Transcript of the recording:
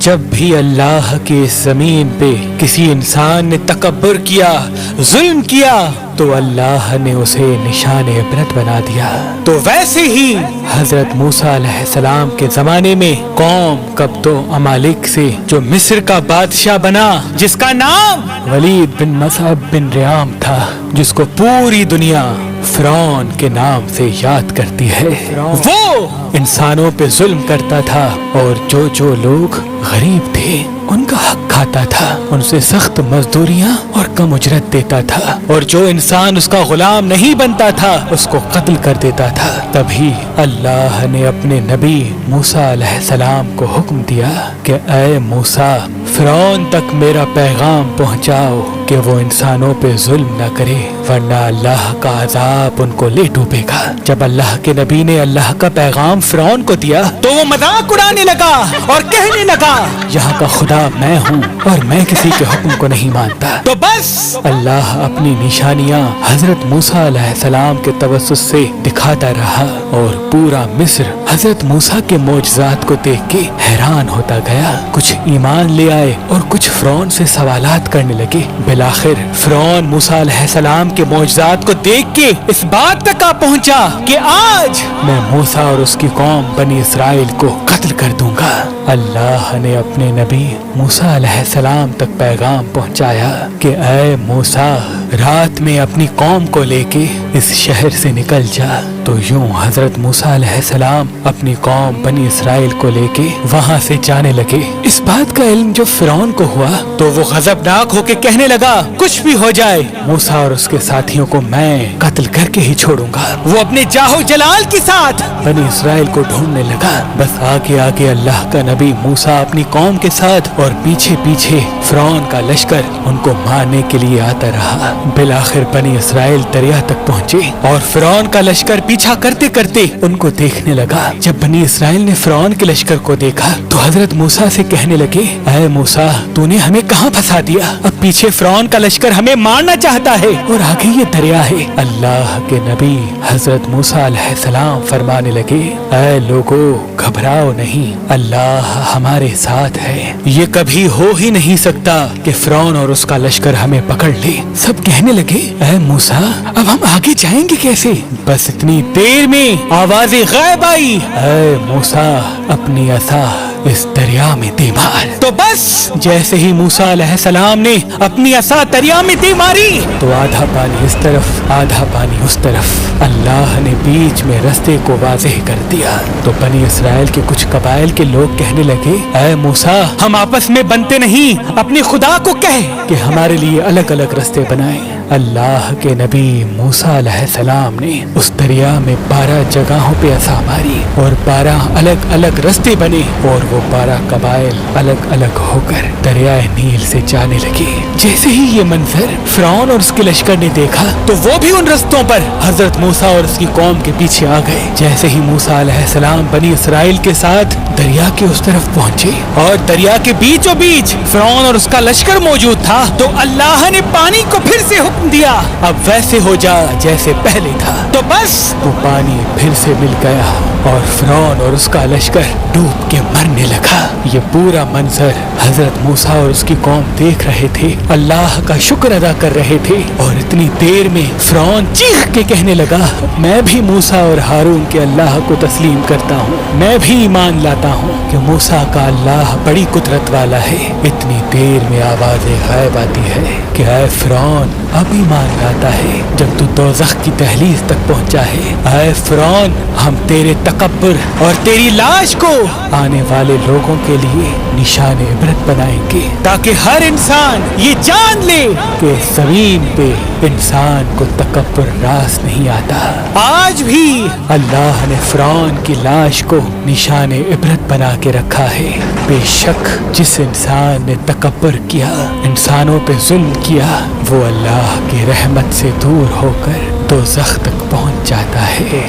جب بھی اللہ کی اس زمین پہ کسی انسان نے تکبر کیا، ظلم کیا، تو اللہ نے اسے نشان عبرت بنا دیا۔ تو ویسے ہی حضرت موسیٰ علیہ السلام کے زمانے میں قوم قبط و عمالق سے جو مصر کا بادشاہ بنا، جس کا نام ولید بن مصعب بن ریام تھا، جس کو پوری دنیا فرعون کے نام سے یاد کرتی ہے، وہ انسانوں پہ ظلم کرتا تھا اور جو لوگ غریب تھے ان کا حق کھاتا تھا، ان سے سخت مزدوریاں اور کم اجرت دیتا تھا، اور جو انسان اس کا غلام نہیں بنتا تھا اس کو قتل کر دیتا تھا۔ تبھی اللہ نے اپنے نبی موسیٰ علیہ السلام کو حکم دیا کہ اے موسیٰ، فرعون تک میرا پیغام پہنچاؤ کہ وہ انسانوں پہ ظلم نہ کرے، ورنہ اللہ کا عذاب ان کو لے ڈوبے گا۔ جب اللہ کے نبی نے اللہ کا پیغام فرعون کو دیا تو وہ مذاق اڑانے لگا اور کہنے لگا یہاں کا خدا میں ہوں اور میں کسی کے حکم کو نہیں مانتا۔ تو بس اللہ اپنی نشانیاں حضرت موسیٰ علیہ السلام کے توسط سے دکھاتا رہا، اور پورا مصر حضرت موسیٰ کے معجزات کو دیکھ کے حیران ہوتا گیا۔ کچھ ایمان لے آئے اور کچھ فرعون سے سوالات کرنے لگے۔ بالآخر فرعون موسیٰ علیہ السلام کے معجزات کو دیکھ کے اس بات تک آ پہنچا کہ آج میں موسیٰ اور اس کی قوم بنی اسرائیل کو قتل کر دوں گا۔ اللہ نے اپنے نبی موسیٰ علیہ السلام تک پیغام پہنچایا کہ اے موسیٰ، رات میں اپنی قوم کو لے کے اس شہر سے نکل جا۔ تو یوں حضرت موسیٰ علیہ السلام اپنی قوم بنی اسرائیل کو لے کے وہاں سے جانے لگے۔ اس بات کا علم جو فرعون کو ہوا تو وہ غضبناک ہو کے کہنے لگا کچھ بھی ہو جائے موسیٰ اور اس کے ساتھیوں کو میں قتل کر کے ہی چھوڑوں گا۔ وہ اپنے جاہو جلال کے ساتھ بنی اسرائیل کو ڈھونڈنے لگا۔ بس آگے آگے اللہ کا نبی موسیٰ اپنی قوم کے ساتھ اور پیچھے پیچھے فرعون کا لشکر ان کو مارنے کے لیے آتا رہا۔ بالآخر بنی اسرائیل دریا تک پہنچے اور فرعون کا لشکر پیچھا کرتے کرتے ان کو دیکھنے لگا۔ جب بنی اسرائیل نے فرعون کے لشکر کو دیکھا تو حضرت موسیٰ سے کہنے لگے اے موسیٰ، تو نے ہمیں کہاں پھنسا دیا؟ اب پیچھے فرعون کا لشکر ہمیں مارنا چاہتا ہے اور آگے یہ دریا ہے۔ اللہ کے نبی حضرت موسیٰ علیہ السلام فرمانے لگے اے لوگو، گھبراؤ نہیں، اللہ ہمارے ساتھ ہے۔ یہ کبھی ہو ہی نہیں سکتا کہ فرعون اور اس کا لشکر ہمیں پکڑ لے۔ سب کہنے لگے اے موسیٰ، اب ہم آگے جائیں گے کیسے؟ بس اتنی دیر میں آواز غیب آئی اے موسیٰ، اپنی عصا اس دریا میں دے مار۔ تو بس جیسے ہی موسیٰ علیہ السلام نے اپنی عصا دریا میں دے ماری تو آدھا پانی اس طرف آدھا پانی اس طرف، اللہ نے بیچ میں رستے کو واضح کر دیا۔ تو بنی اسرائیل کے کچھ قبائل کے لوگ کہنے لگے اے موسیٰ، ہم آپس میں بنتے نہیں، اپنے خدا کو کہہ کہ ہمارے لیے الگ الگ رستے بنائیں۔ اللہ کے نبی موسیٰ علیہ السلام نے اس دریا میں 12 جگہوں پہ عصا ماری اور 12 الگ الگ رستے بنے، اور وہ 12 قبائل الگ الگ ہو کر دریائے نیل سے جانے لگے۔ جیسے ہی یہ منظر فرعون اور اس کے لشکر نے دیکھا تو وہ بھی ان رستوں پر حضرت موسیٰ اور اس کی قوم کے پیچھے آ گئے۔ جیسے ہی موسیٰ علیہ السلام بنی اسرائیل کے ساتھ دریا کے اس طرف پہنچے اور دریا کے بیچوں بیچ فرعون اور اس کا لشکر موجود تھا تو اللہ نے پانی کو پھر سے حکم دیا اب ویسے ہو جا جیسے پہلے تھا۔ تو بس وہ پانی پھر سے مل گیا اور فرعون اور اس کا لشکر ڈوب کے مرنے لگا۔ یہ پورا منظر حضرت موسیٰ اور اس کی قوم دیکھ رہے تھے، اللہ کا شکر ادا کر رہے تھے، اور اتنی دیر میں فرعون چیخ کے کہنے لگا میں بھی موسیٰ اور ہارون کے اللہ کو تسلیم کرتا ہوں، میں بھی ایمان لاتا ہوں کہ موسیٰ کا اللہ بڑی قدرت والا ہے۔ اتنی دیر میں آواز غائب آتی ہے کہ اے فرعون، اب ایمان لاتا ہے جب تو دوزخ کی دہلیز تک پہنچا ہے۔ اے فرعون، ہم تیرے تکبر اور تیری لاش کو آنے والے لوگوں کے لیے نشان عبرت بنائیں گے تاکہ ہر انسان یہ جان لے کہ زمین پہ انسان کو تکبر راس نہیں آتا۔ آج بھی اللہ نے فرعون کی لاش کو نشان عبرت بنا کے رکھا ہے۔ بے شک جس انسان نے تکبر کیا، انسانوں پہ ظلم کیا، وہ اللہ کی رحمت سے دور ہو کر دوزخ تک پہنچ جاتا ہے۔